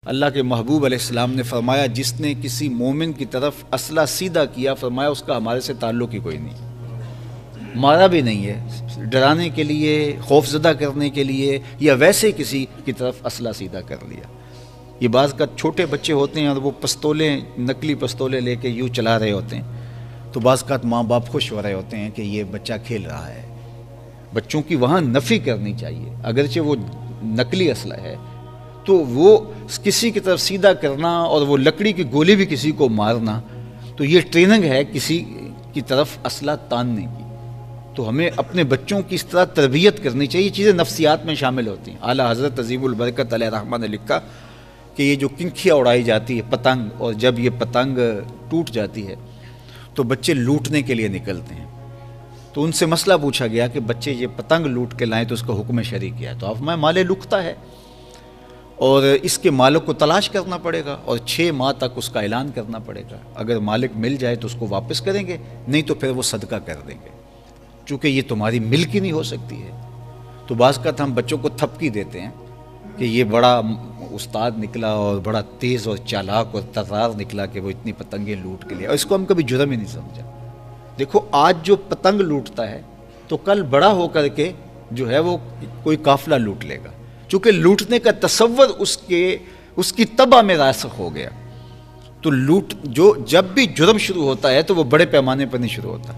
اللہ کے محبوب علیہ السلام نے فرمایا جس نے کسی مومن کی طرف اسلحہ سیدھا کیا، فرمایا اس کا ہمارے سے تعلق ہی کوئی نہیں، مارا بھی نہیں ہے، ڈرانے کے لیے، خوف زدہ کرنے کے لیے، یا ویسے کسی کی طرف اسلحہ سیدھا کر لیا۔ یہ بعض کا چھوٹے بچے ہوتے ہیں اور وہ پستولیں، نقلی پستولیں لے کے یوں چلا رہے ہوتے ہیں، تو بعض کا ماں باپ خوش ہو رہے ہوتے ہیں کہ یہ بچہ کھیل رہا ہے۔ بچوں کی وہاں نفی کرنی چاہیے، اگرچہ وہ نقلی اسلحہ ہے تو وہ کسی کی طرف سیدھا کرنا اور وہ لکڑی کی گولی بھی کسی کو مارنا، تو یہ ٹریننگ ہے کسی کی طرف اسلحہ تاننے کی۔ تو ہمیں اپنے بچوں کی اس طرح تربیت کرنی چاہیے۔ یہ چیزیں نفسیات میں شامل ہوتی ہیں۔ اعلیٰ حضرت عظیم البرکت علیہ رحمہ نے لکھا کہ یہ جو کنکھیاں اڑائی جاتی ہے پتنگ، اور جب یہ پتنگ ٹوٹ جاتی ہے تو بچے لوٹنے کے لیے نکلتے ہیں، تو ان سے مسئلہ پوچھا گیا کہ بچے یہ پتنگ لوٹ کے لائیں تو اس کا حکم شرعی کیا ہے؟ تو آپ میں مال لکھتا ہے اور اس کے مالک کو تلاش کرنا پڑے گا اور 6 ماہ تک اس کا اعلان کرنا پڑے گا۔ اگر مالک مل جائے تو اس کو واپس کریں گے، نہیں تو پھر وہ صدقہ کر دیں گے، چونکہ یہ تمہاری ملک ہی نہیں ہو سکتی ہے۔ تو بعض کا ہم بچوں کو تھپکی دیتے ہیں کہ یہ بڑا استاد نکلا اور بڑا تیز اور چالاک اور طرار نکلا کہ وہ اتنی پتنگیں لوٹ کے لیا، اور اس کو ہم کبھی جرم ہی نہیں سمجھا۔ دیکھو آج جو پتنگ لوٹتا ہے تو کل بڑا ہو کر کے جو ہے وہ کوئی قافلہ لوٹ لے گا، چونکہ لوٹنے کا تصور اس کی طبع میں راسخ ہو گیا۔ تو جب بھی جرم شروع ہوتا ہے تو وہ بڑے پیمانے پر نہیں شروع ہوتا،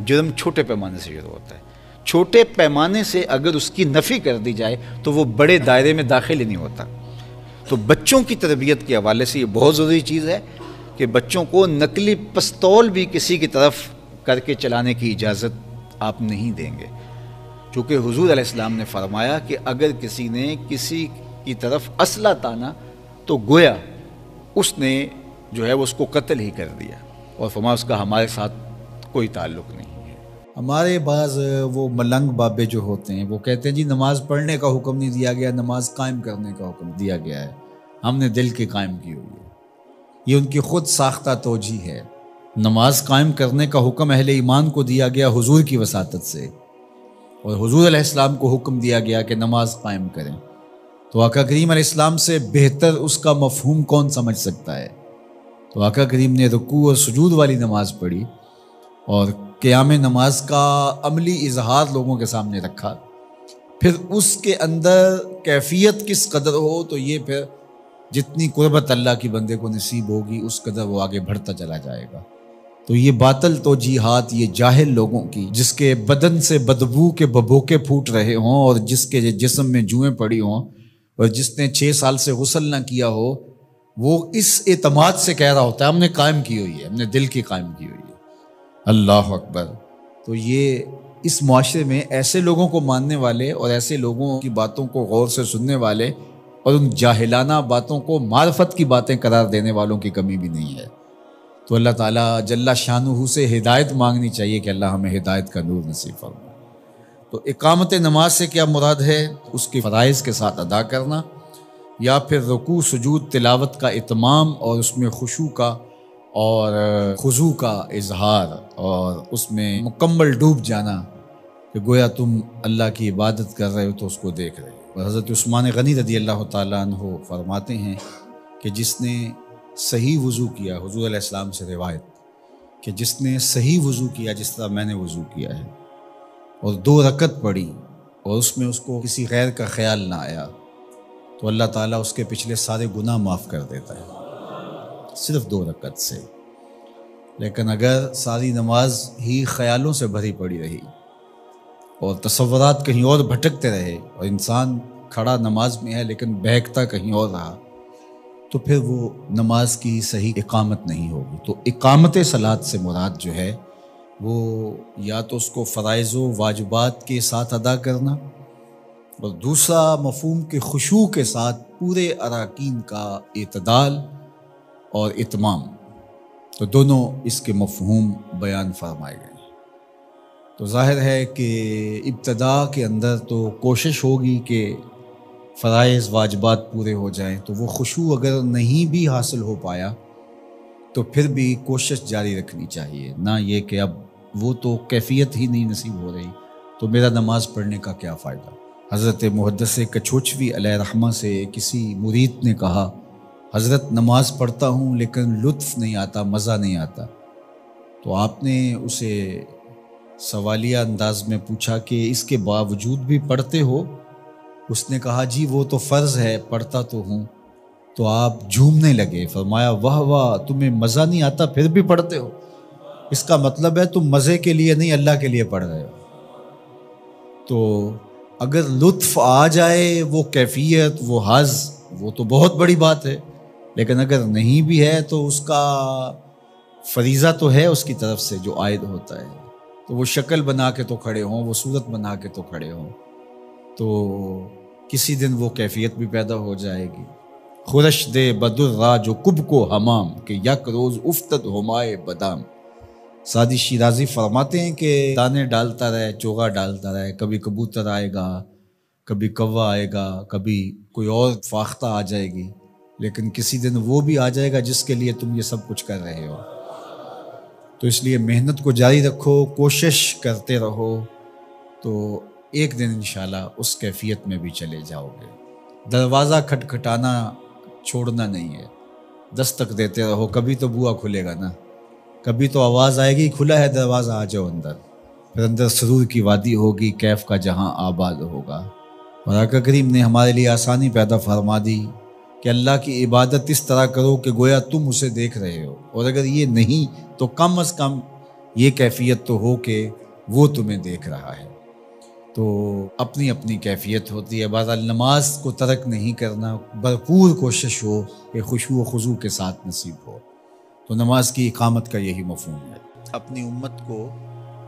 جرم چھوٹے پیمانے سے شروع ہوتا ہے۔ چھوٹے پیمانے سے اگر اس کی نفی کر دی جائے تو وہ بڑے دائرے میں داخل ہی نہیں ہوتا۔ تو بچوں کی تربیت کے حوالے سے یہ بہت ضروری چیز ہے کہ بچوں کو نقلی پستول بھی کسی کی طرف کر کے چلانے کی اجازت آپ نہیں دیں گے، چونکہ حضور علیہ السلام نے فرمایا کہ اگر کسی نے کسی کی طرف اسلحہ تانا تو گویا اس نے جو ہے اس کو قتل ہی کر دیا، اور فرمایا اس کا ہمارے ساتھ کوئی تعلق نہیں ہے۔ ہمارے بعض وہ ملنگ بابے جو ہوتے ہیں وہ کہتے ہیں جی نماز پڑھنے کا حکم نہیں دیا گیا، نماز قائم کرنے کا حکم دیا گیا ہے، ہم نے دل کی قائم کی ہوئی ہے۔ یہ ان کی خود ساختہ توجیہ ہے۔ نماز قائم کرنے کا حکم اہل ایمان کو دیا گیا حضور کی وساطت سے، اور حضور علیہ السلام کو حکم دیا گیا کہ نماز قائم کریں، تو آقا کریم علیہ السلام سے بہتر اس کا مفہوم کون سمجھ سکتا ہے؟ تو آقا کریم نے رکوع اور سجود والی نماز پڑھی اور قیام نماز کا عملی اظہار لوگوں کے سامنے رکھا، پھر اس کے اندر کیفیت کس قدر ہو تو یہ پھر جتنی قربت اللہ کی بندے کو نصیب ہوگی اس قدر وہ آگے بڑھتا چلا جائے گا۔ تو یہ باطل توجیہات، یہ جاہل لوگوں کی، جس کے بدن سے بدبو کے ببوکے پھوٹ رہے ہوں اور جس کے جسم میں جوئیں پڑی ہوں اور جس نے 6 سال سے غسل نہ کیا ہو، وہ اس اعتماد سے کہہ رہا ہوتا ہے ہم نے قائم کی ہوئی ہے، ہم نے دل کی قائم کی ہوئی ہے۔ اللہ اکبر۔ تو یہ اس معاشرے میں ایسے لوگوں کو ماننے والے اور ایسے لوگوں کی باتوں کو غور سے سننے والے اور ان جاہلانہ باتوں کو معرفت کی باتیں قرار دینے والوں کی کمی بھی نہیں ہے۔ تو اللہ تعالیٰ جل شانہ سے ہدایت مانگنی چاہیے کہ اللہ ہمیں ہدایت کا نور نصیب فرمائے۔ تو اقامت نماز سے کیا مراد ہے؟ اس کے فرائض کے ساتھ ادا کرنا، یا پھر رکوع سجود تلاوت کا اتمام اور اس میں خشوع کا اور خضوع کا اظہار اور اس میں مکمل ڈوب جانا کہ گویا تم اللہ کی عبادت کر رہے ہو تو اس کو دیکھ رہے ہو۔ اور حضرت عثمان غنی رضی اللہ تعالیٰ عنہ فرماتے ہیں کہ جس نے صحیح وضو کیا، حضور علیہ السلام سے روایت کہ جس نے صحیح وضو کیا جس طرح میں نے وضو کیا ہے اور 2 رکعت پڑھی اور اس میں اس کو کسی غیر کا خیال نہ آیا، تو اللہ تعالیٰ اس کے پچھلے سارے گناہ معاف کر دیتا ہے صرف 2 رکعت سے۔ لیکن اگر ساری نماز ہی خیالوں سے بھری پڑی رہی اور تصورات کہیں اور بھٹکتے رہے اور انسان کھڑا نماز میں ہے لیکن بہکتا کہیں اور رہا، تو پھر وہ نماز کی صحیح اقامت نہیں ہوگی۔ تو اقامت صلاۃ سے مراد جو ہے وہ یا تو اس کو فرائض و واجبات کے ساتھ ادا کرنا، اور دوسرا مفہوم کے خشوع کے ساتھ پورے اراکین کا اعتدال اور اتمام، تو دونوں اس کے مفہوم بیان فرمائے گئے ہیں۔ تو ظاہر ہے کہ ابتدا کے اندر تو کوشش ہوگی کہ فرائض واجبات پورے ہو جائیں، تو وہ خشوع اگر نہیں بھی حاصل ہو پایا تو پھر بھی کوشش جاری رکھنی چاہیے، نہ یہ کہ اب وہ تو کیفیت ہی نہیں نصیب ہو رہی تو میرا نماز پڑھنے کا کیا فائدہ۔ حضرت محدث کچھوچوی علیہ رحمہ سے کسی مرید نے کہا حضرت نماز پڑھتا ہوں لیکن لطف نہیں آتا، مزہ نہیں آتا۔ تو آپ نے اسے سوالیہ انداز میں پوچھا کہ اس کے باوجود بھی پڑھتے ہو؟ اس نے کہا جی وہ تو فرض ہے، پڑھتا تو ہوں۔ تو آپ جھومنے لگے، فرمایا واہ واہ، تمہیں مزہ نہیں آتا پھر بھی پڑھتے ہو؟ اس کا مطلب ہے تم مزے کے لیے نہیں، اللہ کے لیے پڑھ رہے ہو۔ تو اگر لطف آ جائے، وہ کیفیت، وہ حظ، وہ تو بہت بڑی بات ہے، لیکن اگر نہیں بھی ہے تو اس کا فریضہ تو ہے اس کی طرف سے جو عائد ہوتا ہے۔ تو وہ شکل بنا کے تو کھڑے ہوں، وہ صورت بنا کے تو کھڑے ہوں، تو کسی دن وہ کیفیت بھی پیدا ہو جائے گی۔ خورش دے بدر را جو کب کو حمام، کہ یک روز افتد ہمائے بدام۔ سعدی شیرازی فرماتے ہیں کہ دانے ڈالتا رہے، چوغا ڈالتا رہے، کبھی کبوتر آئے گا، کبھی کوا آئے گا، کبھی کوئی اور فاختہ آ جائے گی، لیکن کسی دن وہ بھی آ جائے گا جس کے لیے تم یہ سب کچھ کر رہے ہو۔ تو اس لیے محنت کو جاری رکھو، کوشش کرتے رہو، تو ایک دن انشاءاللہ اس کیفیت میں بھی چلے جاؤ گے۔ دروازہ کھٹکھٹانا چھوڑنا نہیں ہے، دستک دیتے رہو، کبھی تو بوا کھلے گا نا، کبھی تو آواز آئے گی کھلا ہے دروازہ، آ جاؤ اندر، پھر اندر سرور کی وادی ہوگی، کیف کا جہاں آباد ہوگا۔ اور آقا کریم نے ہمارے لیے آسانی پیدا فرما دی کہ اللہ کی عبادت اس طرح کرو کہ گویا تم اسے دیکھ رہے ہو، اور اگر یہ نہیں تو کم از کم یہ کیفیت تو ہو کہ وہ تمہیں دیکھ رہا ہے۔ تو اپنی اپنی کیفیت ہوتی ہے، بہرحال نماز کو ترک نہیں کرنا، بھرپور کوشش ہو کہ خشوع و خضوع کے ساتھ نصیب ہو۔ تو نماز کی اقامت کا یہی مفہوم ہے۔ اپنی امت کو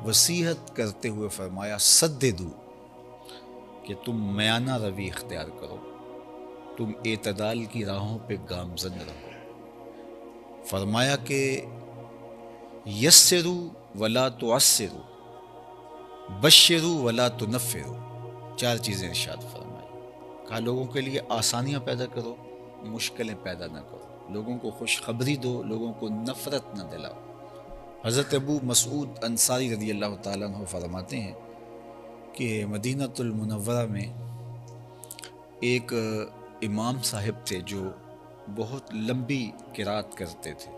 وصیت کرتے ہوئے فرمایا سددو، کہ تم میانہ روی اختیار کرو، تم اعتدال کی راہوں پہ گامزن رہو۔ فرمایا کہ یسرو ولا تعسرو، بشرو ولا تنفرو، چار چیزیں ارشاد فرمائی۔ کہا لوگوں کے لیے آسانیاں پیدا کرو، مشکلیں پیدا نہ کرو، لوگوں کو خوشخبری دو، لوگوں کو نفرت نہ دلاؤ۔ حضرت ابو مسعود انصاری رضی اللہ تعالیٰ عنہ فرماتے ہیں کہ مدینۃ المنورہ میں ایک امام صاحب تھے جو بہت لمبی قرات کرتے تھے،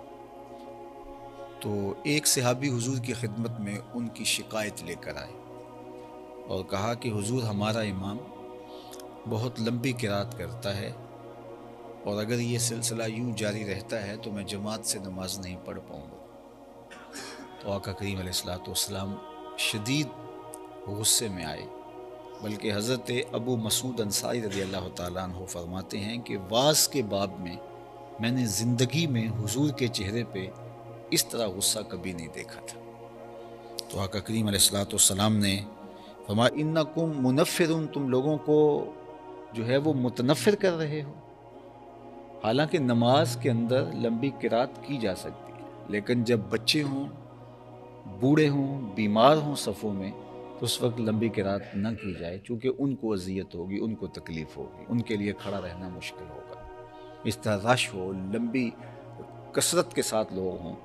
تو ایک صحابی حضور کی خدمت میں ان کی شکایت لے کر آئے اور کہا کہ حضور ہمارا امام بہت لمبی قرات کرتا ہے، اور اگر یہ سلسلہ یوں جاری رہتا ہے تو میں جماعت سے نماز نہیں پڑھ پاؤں گا۔ تو آقا کریم علیہ الصلوۃ والسلام شدید غصے میں آئے، بلکہ حضرت ابو مسعود انصاری رضی اللہ تعالیٰ عنہ فرماتے ہیں کہ واعظ کے باب میں نے زندگی میں حضور کے چہرے پہ اس طرح غصہ کبھی نہیں دیکھا تھا۔ تو آقا کریم علیہ الصلوۃ والسلام نے فرمایا انکم منفرون، تم لوگوں کو جو ہے وہ متنفر کر رہے ہو۔ حالانکہ نماز کے اندر لمبی قرات کی جا سکتی ہے، لیکن جب بچے ہوں، بوڑھے ہوں، بیمار ہوں صفوں میں، تو اس وقت لمبی قرات نہ کی جائے، چونکہ ان کو اذیت ہوگی، ان کو تکلیف ہوگی، ان کے لیے کھڑا رہنا مشکل ہوگا۔ اس طرح رش ہو، لمبی کثرت کے ساتھ لوگ ہوں،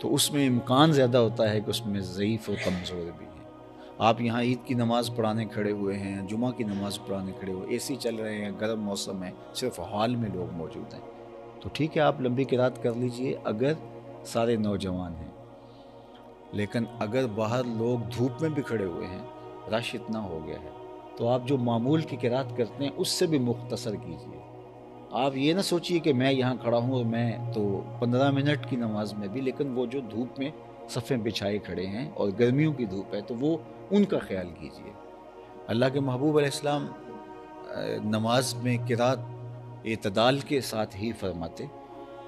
تو اس میں امکان زیادہ ہوتا ہے کہ اس میں ضعیف و کمزور بھی ہیں۔ آپ یہاں عید کی نماز پڑھانے کھڑے ہوئے ہیں، جمعہ کی نماز پڑھانے کھڑے ہوئے، اے سی چل رہے ہیں، گرم موسم ہے، صرف ہال میں لوگ موجود ہیں، تو ٹھیک ہے آپ لمبی قرات کر لیجئے اگر سارے نوجوان ہیں، لیکن اگر باہر لوگ دھوپ میں بھی کھڑے ہوئے ہیں، رش اتنا ہو گیا ہے، تو آپ جو معمول کی قرات کرتے ہیں اس سے بھی مختصر کیجئے۔ آپ یہ نہ سوچئے کہ میں یہاں کھڑا ہوں اور میں تو 15 منٹ کی نماز میں بھی، لیکن وہ جو دھوپ میں صفیں بچھائے کھڑے ہیں اور گرمیوں کی دھوپ ہے تو وہ ان کا خیال کیجئے۔ اللہ کے محبوب علیہ السلام نماز میں قرات اعتدال کے ساتھ ہی فرماتے،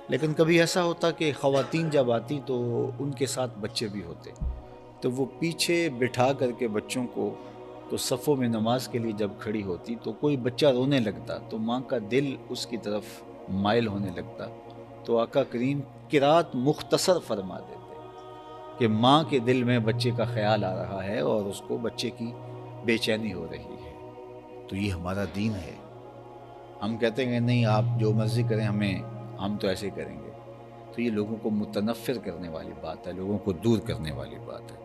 لیکن کبھی ایسا ہوتا کہ خواتین جب آتی تو ان کے ساتھ بچے بھی ہوتے، تو وہ پیچھے بٹھا کر کے بچوں کو، تو صفوں میں نماز کے لیے جب کھڑی ہوتی تو کوئی بچہ رونے لگتا تو ماں کا دل اس کی طرف مائل ہونے لگتا، تو آقا کریم قرات مختصر فرما دیتے کہ ماں کے دل میں بچے کا خیال آ رہا ہے اور اس کو بچے کی بے چینی ہو رہی ہے۔ تو یہ ہمارا دین ہے۔ ہم کہتے ہیں نہیں آپ جو مرضی کریں، ہم تو ایسے ہی کریں گے، تو یہ لوگوں کو متنفر کرنے والی بات ہے، لوگوں کو دور کرنے والی بات ہے۔